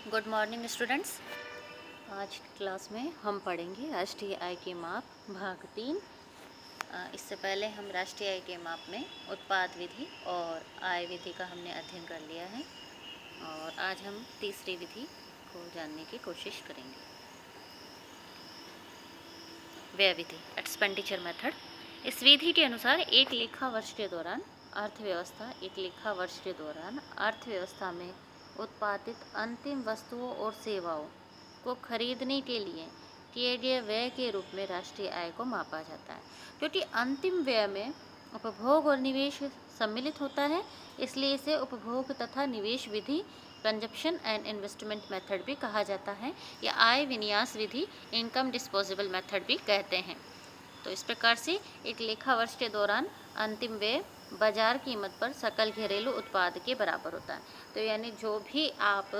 Good morning students. आज class में हम पढ़ेंगे राष्ट्रीय आय के माप भाग 3। इससे पहले हम राष्ट्रीय आय के माप में उत्पाद विधि और आय विधि का हमने अध्ययन कर लिया है और आज हम तीसरी विधि को जानने की कोशिश करेंगे। व्यय विधि, एक्सपेंडिचर मेथड। इस विधि के अनुसार एक लेखा वर्ष के दौरान अर्थव्यवस्था में उत्पादित अंतिम वस्तुओं और सेवाओं को खरीदने के लिए किए गए व्यय के रूप में राष्ट्रीय आय को मापा जाता है। क्योंकि अंतिम व्यय में उपभोग और निवेश सम्मिलित होता है, इसलिए इसे उपभोग तथा निवेश विधि, कंजप्शन एंड इन्वेस्टमेंट मेथड भी कहा जाता है या आय विन्यास विधि, इनकम डिस्पोजेबल मेथड भी कहते हैं। तो इस प्रकार से एक लेखा वर्ष के दौरान अंतिम व्यय बाजार कीमत पर सकल घरेलू उत्पाद के बराबर होता है। तो यानी जो भी आप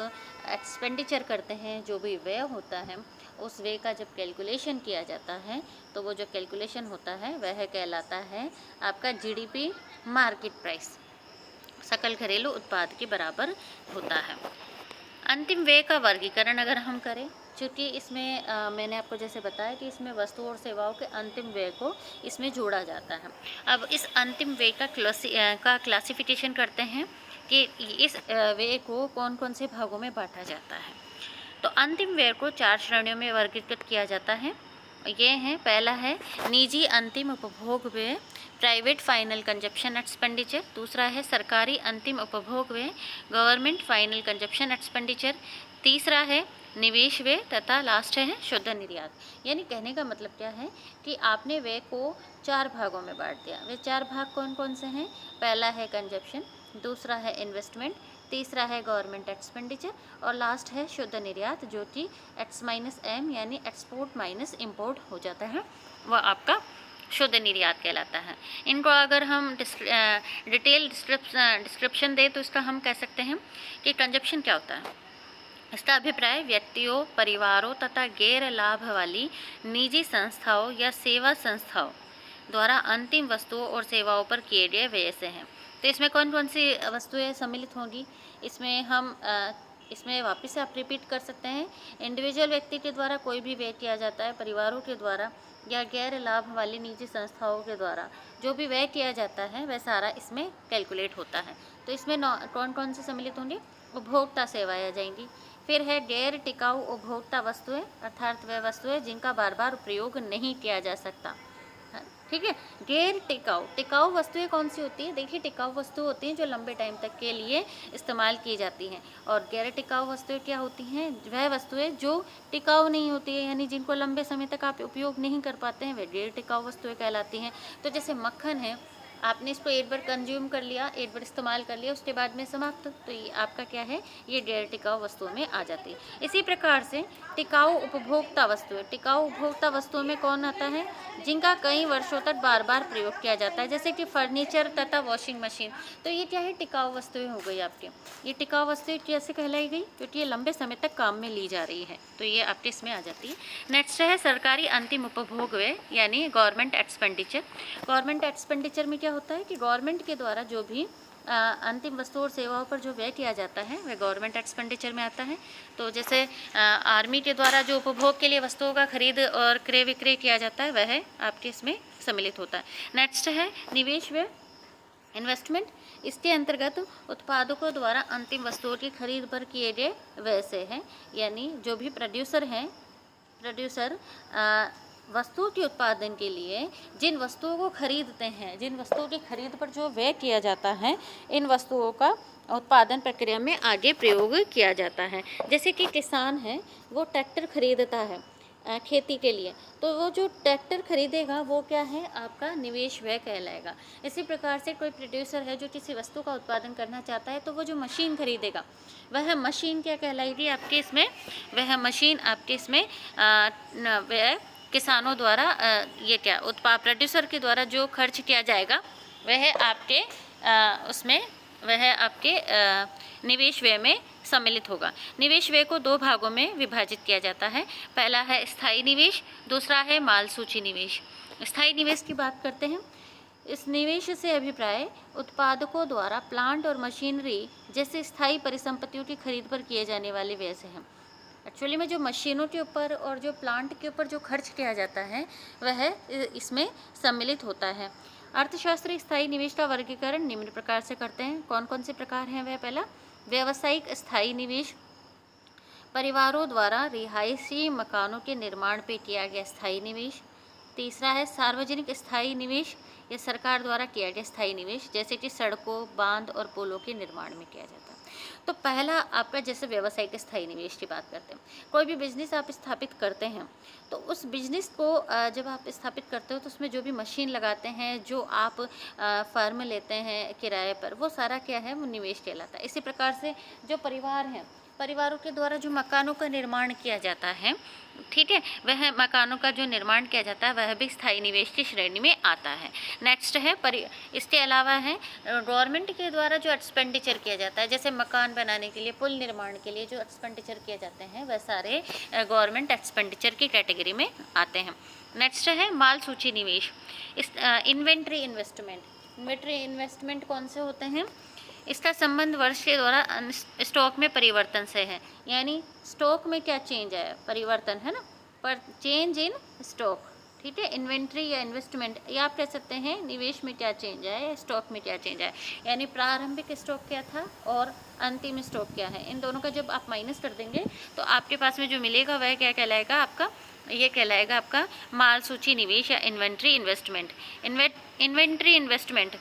एक्सपेंडिचर करते हैं, जो भी व्यय होता है, उस व्यय का जब कैलकुलेशन किया जाता है तो वो जो कैलकुलेशन होता है वह कहलाता है आपका जीडीपी मार्केट प्राइस, सकल घरेलू उत्पाद के बराबर होता है। अंतिम व्यय का वर्गीकरण अगर हम करें, चूँकि इसमें मैंने आपको जैसे बताया कि इसमें वस्तु और सेवाओं के अंतिम व्यय को इसमें जोड़ा जाता है। अब इस अंतिम व्यय का क्लासिफिकेशन करते हैं कि इस व्यय को कौन कौन से भागों में बांटा जाता है। तो अंतिम व्यय को 4 श्रेणियों में वर्गीकृत किया जाता है। ये हैं, पहला है निजी अंतिम उपभोग व्यय, प्राइवेट फाइनल कंजप्शन एक्सपेंडिचर। दूसरा है सरकारी अंतिम उपभोग व्यय, गवर्नमेंट फाइनल कंजप्शन एक्सपेंडिचर। तीसरा है निवेश व्यय तथा लास्ट है शुद्ध निर्यात। यानी कहने का मतलब क्या है कि आपने व्यय को 4 भागों में बांट दिया। वे 4 भाग कौन कौन से हैं? पहला है कंजप्शन, दूसरा है इन्वेस्टमेंट, तीसरा है गवर्नमेंट एक्सपेंडिचर और लास्ट है शुद्ध निर्यात, जो कि X-M यानी एक्सपोर्ट माइनस इंपोर्ट हो जाता है, वह आपका शुद्ध निर्यात कहलाता है। इनको अगर हम डिटेल डिस्क्रिप्शन दें तो इसका हम कह सकते हैं कि कंजप्शन क्या होता है। इसका अभिप्राय व्यक्तियों, परिवारों तथा गैर लाभ वाली निजी संस्थाओं या सेवा संस्थाओं द्वारा अंतिम वस्तुओं और सेवाओं पर किए गए व्यय से हैं। तो इसमें कौन कौन सी वस्तुएं सम्मिलित होंगी? इसमें वापस से आप रिपीट कर सकते हैं। इंडिविजुअल व्यक्ति के द्वारा कोई भी व्यय किया जाता है, परिवारों के द्वारा या गैर लाभ वाली निजी संस्थाओं के द्वारा जो भी व्यय किया जाता है वह सारा इसमें कैलकुलेट होता है। तो इसमें कौन कौन से सम्मिलित होंगे? उपभोक्ता सेवाएं आ जाएंगी। फिर है गैर टिकाऊ उपभोक्ता वस्तुएं, अर्थात वह वस्तुएं जिनका बार बार प्रयोग नहीं किया जा सकता। ठीक है। गैर टिकाऊ वस्तुएं कौन सी होती हैं? देखिए, टिकाऊ वस्तु होती हैं जो लंबे टाइम तक के लिए इस्तेमाल की जाती हैं, और गैर टिकाऊ वस्तुएं क्या होती हैं? वह वस्तुएं जो टिकाऊ नहीं होती है, यानी जिनको लंबे समय तक आप उपयोग नहीं कर पाते हैं, वे गैर टिकाऊ वस्तुएं कहलाती हैं। तो जैसे मक्खन है, आपने इसको एक बार कंज्यूम कर लिया, एक बार इस्तेमाल कर लिया, उसके बाद में समाप्त, तो ये आपका क्या है? ये गैर टिकाऊ वस्तुओं में आ जाती है। इसी प्रकार से टिकाऊ उपभोक्ता वस्तुओं में कौन आता है? जिनका कई वर्षों तक बार बार प्रयोग किया जाता है, जैसे कि फर्नीचर तथा वॉशिंग मशीन। तो ये क्या है? टिकाऊ वस्तुएं हो गई आपकी। ये टिकाऊ वस्तुएं कैसे कहलाई गई? क्योंकि ये लंबे समय तक काम में ली जा रही है, तो ये आपके इसमें आ जाती है। नेक्स्ट है सरकारी अंतिम उपभोग व्यय, यानी गवर्नमेंट एक्सपेंडिचर। गवर्नमेंट एक्सपेंडिचर में क्या होता है कि गवर्नमेंट के द्वारा जो भी अंतिम वस्तुओं और सेवाओं पर जो व्यय किया जाता है वह गवर्नमेंट एक्सपेंडिचर में आता है। तो जैसे आर्मी के द्वारा जो उपभोग के लिए वस्तुओं का खरीद और क्रय विक्रय किया जाता है वह आपके इसमें सम्मिलित होता है। नेक्स्ट है निवेश व्यय, इन्वेस्टमेंट। इसके अंतर्गत उत्पादकों द्वारा अंतिम वस्तुओं की खरीद पर किए गए व्यय से है, यानी जो भी प्रोड्यूसर वस्तुओं के उत्पादन के लिए जिन वस्तुओं को खरीदते हैं, जिन वस्तुओं की खरीद पर जो व्यय किया जाता है, इन वस्तुओं का उत्पादन प्रक्रिया में आगे प्रयोग किया जाता है। जैसे कि किसान है, वो ट्रैक्टर खरीदता है खेती के लिए, तो वो जो ट्रैक्टर खरीदेगा वो क्या है? आपका निवेश व्यय कहलाएगा। इसी प्रकार से कोई प्रोड्यूसर है जो किसी वस्तु का उत्पादन करना चाहता है, तो वो जो मशीन खरीदेगा वह मशीन क्या कहलाएगी आपके इसमें? वह मशीन आपके इसमें व्यय किसानों द्वारा प्रोड्यूसर के द्वारा जो खर्च किया जाएगा वह आपके निवेश व्यय में सम्मिलित होगा। निवेश व्यय को 2 भागों में विभाजित किया जाता है। पहला है स्थायी निवेश, दूसरा है माल सूची निवेश। स्थायी निवेश की बात करते हैं। इस निवेश से अभिप्राय उत्पादकों द्वारा प्लांट और मशीनरी जैसे स्थायी परिसंपत्तियों की खरीद पर किए जाने वाले व्यय से हैं। एक्चुअली में जो मशीनों के ऊपर और जो प्लांट के ऊपर जो खर्च किया जाता है वह इसमें सम्मिलित होता है। अर्थशास्त्री स्थायी निवेश का वर्गीकरण निम्न प्रकार से करते हैं। कौन कौन से प्रकार हैं वह? पहला, व्यावसायिक स्थायी निवेश, परिवारों द्वारा रिहायशी मकानों के निर्माण पे किया गया स्थायी निवेश। तीसरा है सार्वजनिक स्थायी निवेश, या सरकार द्वारा किया गया स्थायी निवेश, जैसे कि सड़कों, बांध और पुलों के निर्माण में किया जाता है। तो पहला आपका जैसे व्यावसायिक स्थायी निवेश की बात करते हैं। कोई भी बिजनेस आप स्थापित करते हैं तो उस बिजनेस को जब आप स्थापित करते हो तो उसमें जो भी मशीन लगाते हैं, जो आप फर्म लेते हैं किराए पर, वो सारा क्या है, वो निवेश कहलाता है। इसी प्रकार से जो परिवार हैं, परिवारों के द्वारा जो मकानों का निर्माण किया जाता है, ठीक है, वह मकानों का जो निर्माण किया जाता है वह भी स्थायी निवेश की श्रेणी में आता है। नेक्स्ट है इसके अलावा है गवर्नमेंट के द्वारा जो एक्सपेंडिचर किया जाता है, जैसे मकान बनाने के लिए, पुल निर्माण के लिए जो एक्सपेंडिचर किए जाते हैं वह सारे गवर्नमेंट एक्सपेंडिचर की कैटेगरी में आते हैं। नेक्स्ट है माल सूची निवेश, इन्वेंट्री इन्वेस्टमेंट। इन्वेंट्री इन्वेस्टमेंट कौन से होते हैं? इसका संबंध वर्ष के दौरान स्टॉक में परिवर्तन से है, यानी स्टॉक में क्या चेंज आया, परिवर्तन है ना, पर चेंज इन स्टॉक, ठीक है। इन्वेंट्री या इन्वेस्टमेंट, या आप कह सकते हैं निवेश में क्या चेंज आया या स्टॉक में क्या चेंज आया, यानी प्रारंभिक स्टॉक क्या था और अंतिम स्टॉक क्या है, इन दोनों का जब आप माइनस कर देंगे तो आपके पास में जो मिलेगा वह क्या कहलाएगा आपका, ये कहलाएगा आपका माल सूची निवेश या इन्वेंट्री इन्वेस्टमेंट। इन्वेंट्री इन्वेस्टमेंट,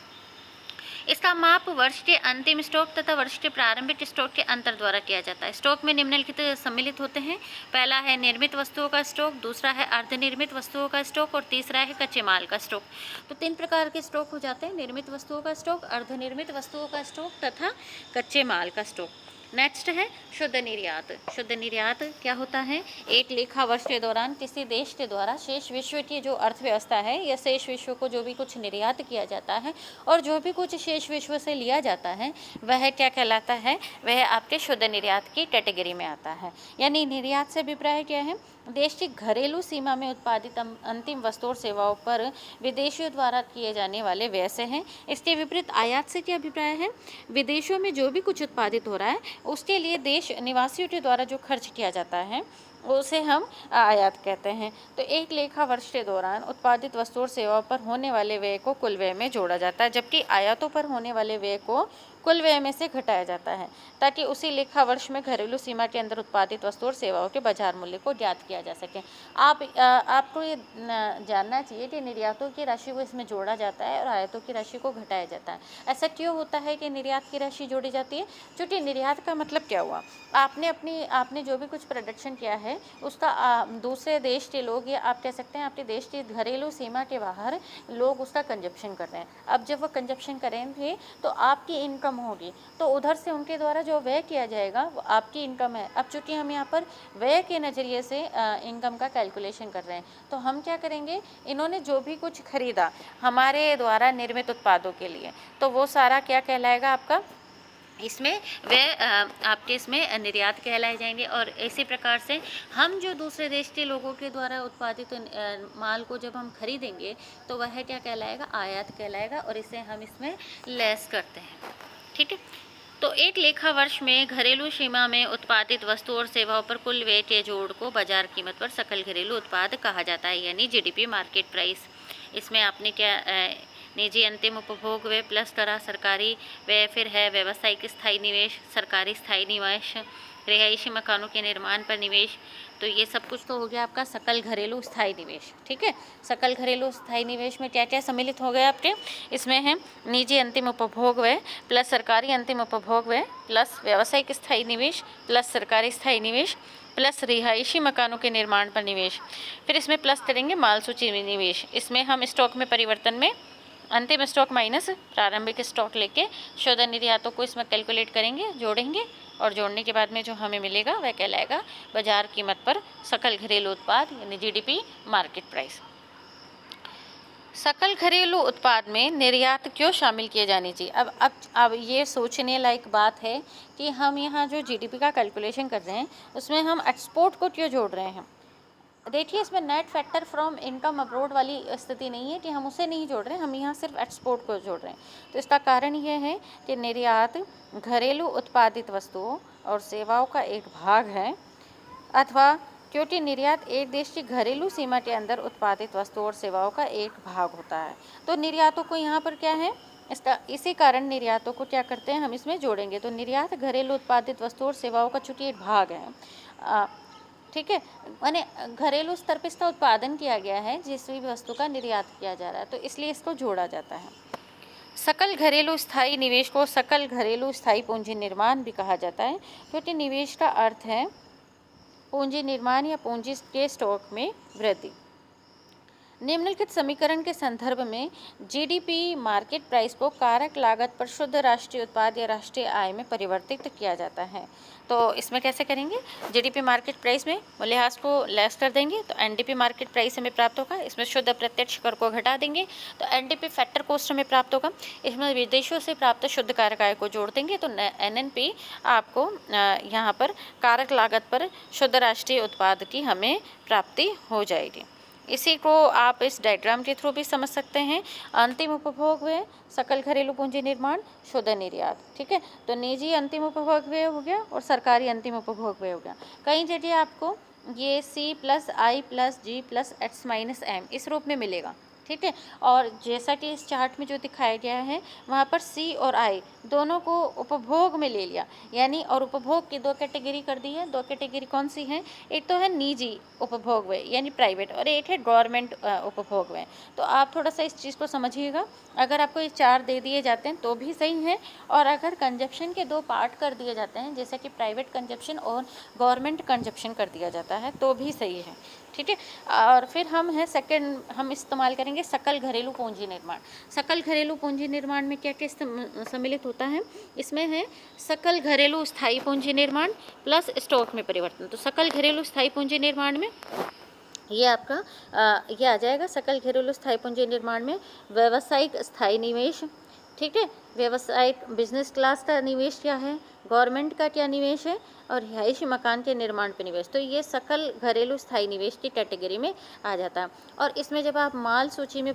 इसका माप वर्ष के अंतिम स्टॉक तथा वर्ष के प्रारंभिक स्टॉक के अंतर द्वारा किया जाता है। स्टॉक में निम्नलिखित सम्मिलित होते हैं। पहला है निर्मित वस्तुओं का स्टॉक, दूसरा है अर्धनिर्मित वस्तुओं का स्टॉक और तीसरा है कच्चे माल का स्टॉक। तो 3 प्रकार के स्टॉक हो जाते हैं, निर्मित वस्तुओं का स्टॉक, अर्धनिर्मित वस्तुओं का स्टॉक तथा कच्चे माल का स्टॉक। नेक्स्ट है शुद्ध निर्यात। शुद्ध निर्यात क्या होता है? एक लेखा वर्ष के दौरान किसी देश के द्वारा शेष विश्व की जो अर्थव्यवस्था है या शेष विश्व को जो भी कुछ निर्यात किया जाता है और जो भी कुछ शेष विश्व से लिया जाता है वह क्या कहलाता है? वह आपके शुद्ध निर्यात की कैटेगरी में आता है। यानी निर्यात से अभिप्राय क्या है? देश की घरेलू सीमा में उत्पादित अंतिम वस्तुओं और सेवाओं पर विदेशियों द्वारा किए जाने वाले व्यय से हैं। इसके विपरीत आयात से क्या अभिप्राय है? विदेशों में जो भी कुछ उत्पादित हो रहा है उसके लिए देश निवासियों के द्वारा जो खर्च किया जाता है उसे हम आयात कहते हैं। तो एक लेखा वर्ष के दौरान उत्पादित वस्तुओं और सेवाओं पर होने वाले व्यय को कुल व्यय में जोड़ा जाता है, जबकि आयातों पर होने वाले व्यय को कुल व्यय में से घटाया जाता है, ताकि उसी लेखा वर्ष में घरेलू सीमा के अंदर उत्पादित वस्तुओं और सेवाओं के बाजार मूल्य को ज्ञात किया जा सके। आपको ये जानना चाहिए कि निर्यातों की राशि को इसमें जोड़ा जाता है और आयातों की राशि को घटाया जाता है। ऐसा क्यों होता है कि निर्यात की राशि जोड़ी जाती है? क्योंकि निर्यात का मतलब क्या हुआ? आपने जो भी कुछ प्रोडक्शन किया है उसका दूसरे देश के लोग, या आप कह सकते हैं आपके देश की घरेलू सीमा के बाहर लोग उसका कंजप्शन कर रहे हैं। अब जब वो कंजप्शन करेंगे तो आपकी इनकम होगी, तो उधर से उनके द्वारा जो व्यय किया जाएगा वो आपकी इनकम है। अब चूंकि हम यहाँ पर व्यय के नज़रिए से इनकम का कैलकुलेशन कर रहे हैं, तो हम क्या करेंगे, इन्होंने जो भी कुछ खरीदा हमारे द्वारा निर्मित उत्पादों के लिए, तो वो सारा क्या कहलाएगा आपका, इसमें वे आपके इसमें निर्यात कहलाए जाएंगे। और इसी प्रकार से हम जो दूसरे देश के लोगों के द्वारा उत्पादित माल को जब हम खरीदेंगे तो वह क्या कहलाएगा? आयात कहलाएगा, और इसे हम इसमें लेस करते हैं, ठीक है। तो एक लेखा वर्ष में घरेलू सीमा में उत्पादित वस्तुओं और सेवाओं पर कुल व्यय के जोड़ को बाजार कीमत पर सकल घरेलू उत्पाद कहा जाता है, यानी जीडीपी मार्केट प्राइस। इसमें आपने क्या निजी अंतिम उपभोग व्यय प्लस करा सरकारी व्यय, फिर है व्यावसायिक स्थायी निवेश, सरकारी स्थायी निवेश, रिहायशी मकानों के निर्माण पर निवेश। तो ये सब कुछ तो हो गया आपका सकल घरेलू स्थायी निवेश, ठीक है। सकल घरेलू स्थायी निवेश में क्या क्या सम्मिलित हो गया आपके? इसमें है निजी अंतिम उपभोग व्यय प्लस सरकारी अंतिम उपभोग व्यय प्लस व्यावसायिक स्थायी निवेश प्लस सरकारी स्थायी निवेश प्लस रिहायशी मकानों के निर्माण पर निवेश। फिर इसमें प्लस करेंगे माल सूची निवेश। इसमें हम स्टॉक में परिवर्तन में अंतिम स्टॉक माइनस प्रारंभिक स्टॉक लेके शुद्ध निर्यातों को इसमें कैलकुलेट करेंगे, जोड़ेंगे, और जोड़ने के बाद में जो हमें मिलेगा वह कहलाएगा बाजार कीमत पर सकल घरेलू उत्पाद, यानी जीडीपी मार्केट प्राइस। सकल घरेलू उत्पाद में निर्यात क्यों शामिल किए जाने चाहिए? अब ये सोचने लायक बात है कि हम यहाँ जो जीडीपी का कैलकुलेशन कर रहे हैं उसमें हम एक्सपोर्ट को क्यों जोड़ रहे हैं। देखिए इसमें net factor from income abroad वाली स्थिति नहीं है कि हम उसे नहीं जोड़ रहे हैं, हम यहाँ सिर्फ एक्सपोर्ट को जोड़ रहे हैं। तो इसका कारण यह है कि निर्यात घरेलू उत्पादित वस्तुओं और सेवाओं का एक भाग है, अथवा क्योंकि निर्यात एक देश की घरेलू सीमा के अंदर उत्पादित वस्तुओं और सेवाओं का एक भाग होता है। तो निर्यातों को यहाँ पर क्या है, इसका इसी कारण निर्यातों को क्या करते हैं, हम इसमें जोड़ेंगे। तो निर्यात घरेलू उत्पादित वस्तुओं और सेवाओं का चूंकि एक भाग है, ठीक है, माने घरेलू स्तर पर इसका उत्पादन किया गया है, जिस भी वस्तु का निर्यात किया जा रहा है, तो इसलिए इसको जोड़ा जाता है। सकल घरेलू स्थायी निवेश को सकल घरेलू स्थायी पूंजी निर्माण भी कहा जाता है, क्योंकि निवेश का अर्थ है पूंजी निर्माण या पूंजी के स्टॉक में वृद्धि। निम्नलिखित समीकरण के संदर्भ में जीडीपी मार्केट प्राइस को कारक लागत पर शुद्ध राष्ट्रीय उत्पाद या राष्ट्रीय आय में परिवर्तित किया जाता है। तो इसमें कैसे करेंगे, जीडीपी मार्केट प्राइस में मूल्यह्रास को लेस कर देंगे तो एनडीपी मार्केट प्राइस हमें प्राप्त होगा। इसमें शुद्ध प्रत्यक्ष कर को घटा देंगे तो एनडीपी फैक्टर कॉस्ट हमें प्राप्त होगा। इसमें विदेशों से प्राप्त शुद्ध कारक आय को जोड़ देंगे तो एनएनपी आपको यहाँ पर कारक लागत पर शुद्ध राष्ट्रीय उत्पाद की हमें प्राप्ति हो जाएगी। इसी को आप इस डायग्राम के थ्रू भी समझ सकते हैं। अंतिम उपभोग व्यय, सकल घरेलू पूंजी निर्माण, शुद्ध निर्यात, ठीक है। तो निजी अंतिम उपभोग व्यय हो गया और सरकारी अंतिम उपभोग व्यय हो गया। कई जगह आपको ये C+I+G+X-M इस रूप में मिलेगा, ठीक है। और जैसा कि इस चार्ट में जो दिखाया गया है वहाँ पर सी और आई दोनों को उपभोग में ले लिया, यानी और उपभोग की दो कैटेगरी कर दी है। दो कैटेगरी कौन सी हैं, एक तो है निजी उपभोग व्यय यानी प्राइवेट, और एक है गवर्नमेंट उपभोग व्यय। तो आप थोड़ा सा इस चीज़ को समझिएगा। अगर आपको ये चार दे दिए जाते हैं तो भी सही है, और अगर कंजप्शन के दो पार्ट कर दिए जाते हैं जैसे कि प्राइवेट कंजप्शन और गवर्नमेंट कंजप्शन कर दिया जाता है तो भी सही है, ठीक है। और फिर हम है सेकंड, हम इस्तेमाल करेंगे सकल घरेलू पूंजी निर्माण। सकल घरेलू पूंजी निर्माण में क्या क्या सम्मिलित होता है, इसमें है सकल घरेलू स्थायी पूंजी निर्माण प्लस स्टॉक में परिवर्तन। तो सकल घरेलू स्थायी पूंजी निर्माण में ये आपका ये आ जाएगा। सकल घरेलू स्थायी पूंजी निर्माण में व्यावसायिक स्थायी निवेश, ठीक है, व्यावसायिक बिजनेस क्लास का निवेश क्या है, गवर्नमेंट का क्या निवेश है, और रिहायशी मकान के निर्माण पर निवेश। तो ये सकल घरेलू स्थायी निवेश की कैटेगरी में आ जाता है। और इसमें जब आप माल सूची में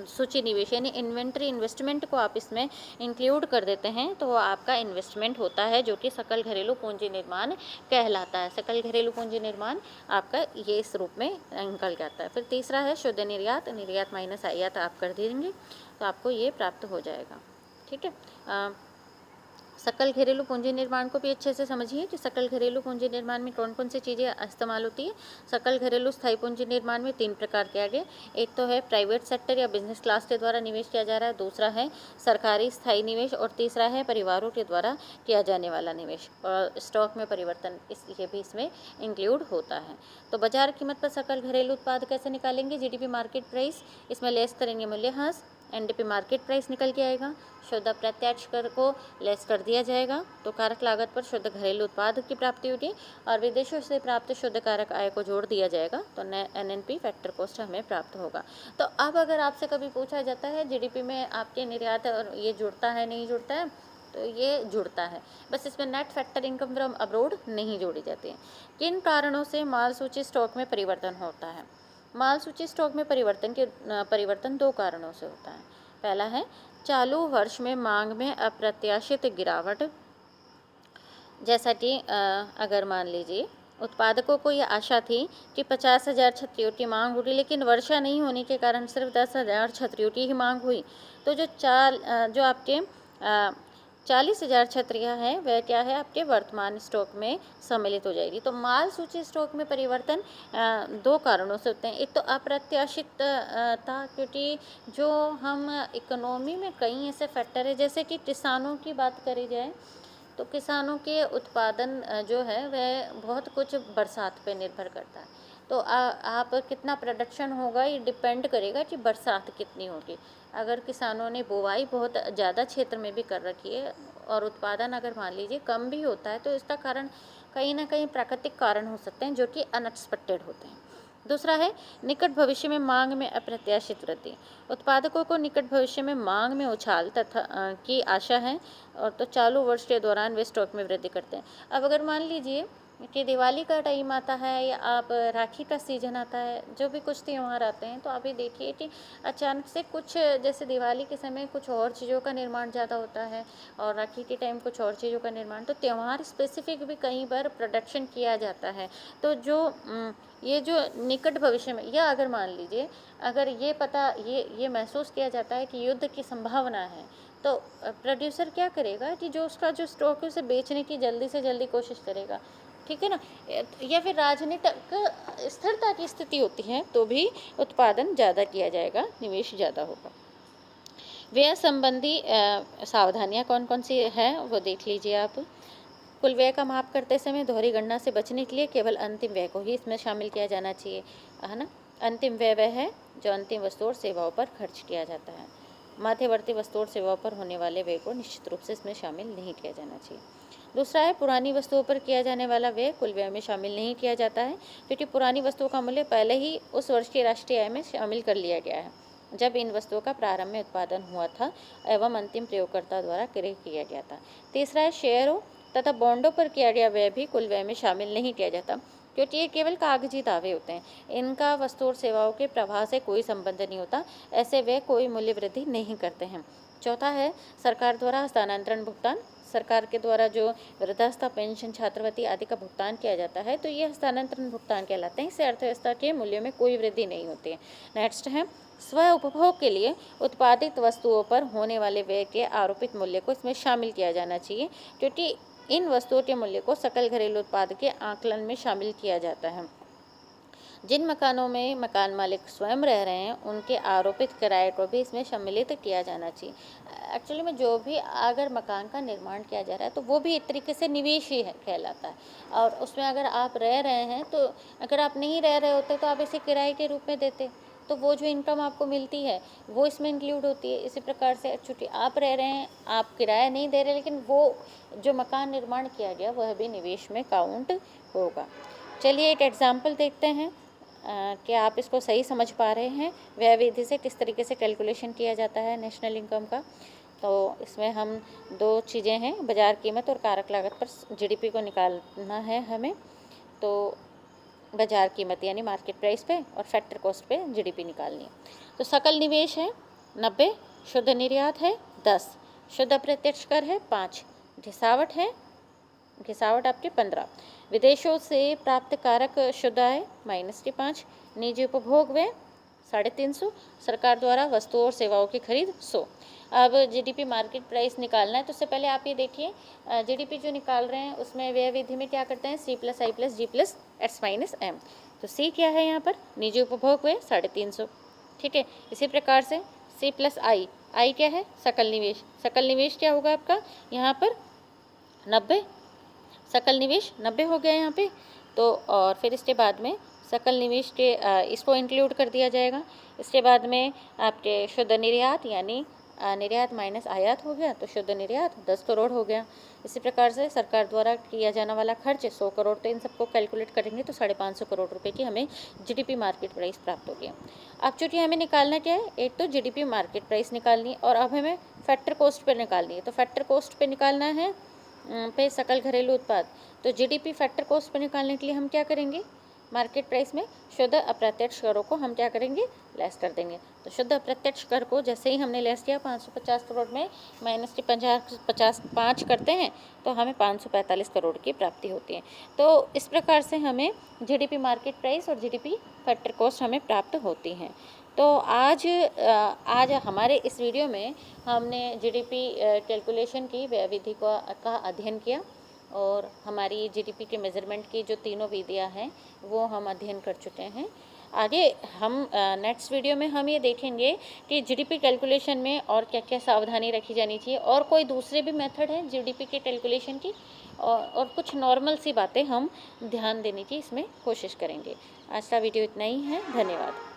सूची निवेश यानी इन्वेंट्री इन्वेस्टमेंट को आप इसमें इंक्लूड कर देते हैं तो वो आपका इन्वेस्टमेंट होता है, जो कि सकल घरेलू पूंजी निर्माण कहलाता है। सकल घरेलू पूंजी निर्माण आपका ये इस रूप में निकल जाता है। फिर तीसरा है शुद्ध निर्यात, निर्यात माइनस आयात आप कर देंगे तो आपको ये प्राप्त हो जाएगा, ठीक है। सकल घरेलू पूंजी निर्माण को भी अच्छे से समझिए कि सकल घरेलू पूंजी निर्माण में कौन कौन सी चीज़ें इस्तेमाल होती है। सकल घरेलू स्थायी पूंजी निर्माण में तीन प्रकार के आगे, एक तो है प्राइवेट सेक्टर या बिजनेस क्लास के द्वारा निवेश किया जा रहा है, दूसरा है सरकारी स्थायी निवेश, और तीसरा है परिवारों के द्वारा किया जाने वाला निवेश और स्टॉक में परिवर्तन, ये भी इसमें इंक्लूड होता है। तो बाजार कीमत पर सकल घरेलू उत्पाद कैसे निकालेंगे, जीडीपी मार्केट प्राइस, इसमें लेस करेंगे मूल्यह्रास, एनडीपी मार्केट प्राइस निकल के आएगा, शुद्ध प्रत्यक्ष कर को लेस कर दिया जाएगा तो कारक लागत पर शुद्ध घरेलू उत्पाद की प्राप्ति होगी, और विदेशों से प्राप्त शुद्ध कारक आय को जोड़ दिया जाएगा तो एनएनपी फैक्टर कॉस्ट हमें प्राप्त होगा। तो अब अगर आपसे कभी पूछा जाता है जीडीपी में आपके निर्यात और ये जुड़ता है नहीं जुड़ता है, तो ये जुड़ता है, बस इसमें net factor income from abroad नहीं जोड़ी जाती है। किन कारणों से माल सूची स्टॉक में परिवर्तन होता है, माल सूची स्टॉक में परिवर्तन दो कारणों से होता है। पहला है चालू वर्ष में मांग में अप्रत्याशित गिरावट, जैसा कि अगर मान लीजिए उत्पादकों को यह आशा थी कि 50,000 छतरियों की मांग होगी, लेकिन वर्षा नहीं होने के कारण सिर्फ 10,000 छतरियों की ही मांग हुई, तो जो आपके 40,000 छतरियाँ हैं वह क्या है आपके वर्तमान स्टॉक में सम्मिलित हो जाएगी। तो माल सूची स्टॉक में परिवर्तन दो कारणों से होते हैं। एक तो अप्रत्याशित था, क्योंकि जो हम इकोनॉमी में कई ऐसे फैक्टर है, जैसे कि किसानों की बात करी जाए तो किसानों के उत्पादन जो है वह बहुत कुछ बरसात पे निर्भर करता है। तो आप कितना प्रोडक्शन होगा ये डिपेंड करेगा कि बरसात कितनी होगी। अगर किसानों ने बुवाई बहुत ज़्यादा क्षेत्र में भी कर रखी है और उत्पादन अगर मान लीजिए कम भी होता है, तो इसका कारण कहीं ना कहीं प्राकृतिक कारण हो सकते हैं जो कि अनएक्सपेक्टेड होते हैं। दूसरा है निकट भविष्य में मांग में अप्रत्याशित वृद्धि। उत्पादकों को निकट भविष्य में मांग में उछाल तथा की आशा है, और तो चालू वर्ष के दौरान वे स्टॉक में वृद्धि करते हैं। अब अगर मान लीजिए कि दिवाली का टाइम आता है या आप राखी का सीज़न आता है, जो भी कुछ त्यौहार आते हैं, तो आप ये देखिए कि अचानक से कुछ, जैसे दिवाली के समय कुछ और चीज़ों का निर्माण ज़्यादा होता है और राखी के टाइम कुछ और चीज़ों का निर्माण, तो त्यौहार स्पेसिफिक भी कई बार प्रोडक्शन किया जाता है। तो जो ये जो निकट भविष्य में, या अगर मान लीजिए अगर ये महसूस किया जाता है कि युद्ध की संभावना है, तो प्रोड्यूसर क्या करेगा कि जो उसका जो स्टॉक है उसे बेचने की जल्दी से जल्दी कोशिश करेगा, ठीक है ना। या फिर राजनीतिक स्थिरता की स्थिति होती है तो भी उत्पादन ज़्यादा किया जाएगा, निवेश ज़्यादा होगा। व्यय संबंधी सावधानियां कौन कौन सी है वो देख लीजिए आप। कुल व्यय का माप करते समय दोहरी गणना से बचने के लिए केवल अंतिम व्यय को ही इसमें शामिल किया जाना चाहिए, है ना। अंतिम व्यय वह है जो अंतिम वस्तु और सेवाओं पर खर्च किया जाता है। मध्यवर्ती वस्तु और सेवाओं पर होने वाले व्यय को निश्चित रूप से इसमें शामिल नहीं किया जाना चाहिए। दूसरा है, पुरानी वस्तुओं पर किया जाने वाला व्यय कुल व्यय में शामिल नहीं किया जाता है, क्योंकि पुरानी वस्तुओं का मूल्य पहले ही उस वर्ष की राष्ट्रीय आय में शामिल कर लिया गया है जब इन वस्तुओं का प्रारंभ में उत्पादन हुआ था एवं अंतिम प्रयोगकर्ता द्वारा क्रय किया गया था। तीसरा है, शेयरों तथा बॉन्डों पर किया गया व्यय भी कुल व्यय में शामिल नहीं किया जाता, क्योंकि ये केवल कागजी दावे होते हैं, इनका वस्तु और सेवाओं के प्रवाह से कोई संबंध नहीं होता, ऐसे व्यय कोई मूल्य वृद्धि नहीं करते हैं। चौथा है, सरकार द्वारा हस्तांतरण भुगतान। सरकार के द्वारा जो वृद्धावस्था पेंशन छात्रवृत्ति आदि का भुगतान किया जाता है तो ये हस्तांतरण भुगतान कहलाते हैं, इससे अर्थव्यवस्था के मूल्यों में कोई वृद्धि नहीं होती है। नेक्स्ट है, स्व उपभोग के लिए उत्पादित वस्तुओं पर होने वाले व्यय के आरोपित मूल्य को इसमें शामिल किया जाना चाहिए, क्योंकि इन वस्तुओं के मूल्य को सकल घरेलू उत्पाद के आकलन में शामिल किया जाता है। जिन मकानों में मकान मालिक स्वयं रह रहे हैं उनके आरोपित किराए को भी इसमें सम्मिलित किया जाना चाहिए। एक्चुअली में जो भी अगर मकान का निर्माण किया जा रहा है तो वो भी एक तरीके से निवेश ही है कहलाता है, और उसमें अगर आप रह रहे हैं तो अगर आप नहीं रह रहे होते तो आप इसे किराए के रूप में देते, तो वो जो इनकम आपको मिलती है वो इसमें इंक्लूड होती है। इसी प्रकार से चूँकि आप रह रहे हैं, आप किराया नहीं दे रहे, लेकिन वो जो मकान निर्माण किया गया वह भी निवेश में काउंट होगा। चलिए एक एग्जाम्पल देखते हैं कि आप इसको सही समझ पा रहे हैं, व्यय विधि से किस तरीके से कैलकुलेशन किया जाता है नेशनल इनकम का। तो इसमें हम दो चीज़ें हैं, बाजार कीमत और कारक लागत पर जीडीपी को निकालना है हमें। तो बाजार कीमत यानी मार्केट प्राइस पे और फैक्टर कॉस्ट पे जीडीपी निकालनी है। तो सकल निवेश है 90, शुद्ध निर्यात है 10, शुद्ध अप्रत्यक्ष कर है 5, घिसावट आपके 15, विदेशों से प्राप्त कारक शुद्ध आय -5, निजी उपभोग व्यय 350, सरकार द्वारा वस्तुओं और सेवाओं की खरीद 100। अब जीडीपी मार्केट प्राइस निकालना है, तो उससे पहले आप ये देखिए जीडीपी जो निकाल रहे हैं उसमें व्यय विधि में क्या करते हैं, C+I+G+S-M। तो C क्या है यहाँ पर, निजी उपभोग व्यय 350, ठीक है। इसी प्रकार से C+I, I क्या है, सकल निवेश। सकल निवेश क्या होगा आपका यहाँ पर 90, सकल निवेश 90 हो गया यहाँ पे। तो और फिर इसके बाद में सकल निवेश के इसको इंक्लूड कर दिया जाएगा। इसके बाद में आपके शुद्ध निर्यात यानी निर्यात माइनस आयात हो गया, तो शुद्ध निर्यात 10 करोड़ हो गया। इसी प्रकार से सरकार द्वारा किया जाने वाला खर्च 100 करोड़, तो इन सबको कैलकुलेट करेंगे तो 550 करोड़ रुपए की हमें जीडीपी मार्केट प्राइस प्राप्त होगी। अब चूँकि हमें निकालना क्या है, एक तो जीडीपी मार्केट प्राइस निकालनी है और अब हमें फैक्टर कॉस्ट पर निकालनी है। तो फैक्टर कॉस्ट पे निकालना है पे सकल घरेलू उत्पाद। तो जीडीपी फैक्टर कॉस्ट पे निकालने के लिए हम क्या करेंगे, मार्केट प्राइस में शुद्ध अप्रत्यक्ष करों को हम क्या करेंगे, लेस कर देंगे। तो शुद्ध अप्रत्यक्ष कर को जैसे ही हमने लेस किया 550 करोड़ में माइनस के 5 करते हैं तो हमें 545 करोड़ की प्राप्ति होती है। तो इस प्रकार से हमें जीडीपी मार्केट प्राइस और जीडीपी फैक्टर कॉस्ट हमें प्राप्त होती हैं। तो आज हमारे इस वीडियो में हमने जीडीपी कैलकुलेशन की व्यय विधि का अध्ययन किया और हमारी जीडीपी के मेज़रमेंट की जो तीनों विधियां हैं वो हम अध्ययन कर चुके हैं। आगे हम नेक्स्ट वीडियो में हम ये देखेंगे कि जीडीपी कैलकुलेशन में और क्या क्या सावधानी रखी जानी चाहिए, और कोई दूसरे भी मेथड हैं जीडीपी के कैलकुलेशन की, और कुछ नॉर्मल सी बातें हम ध्यान देने की इसमें कोशिश करेंगे। आज का वीडियो इतना ही है, धन्यवाद।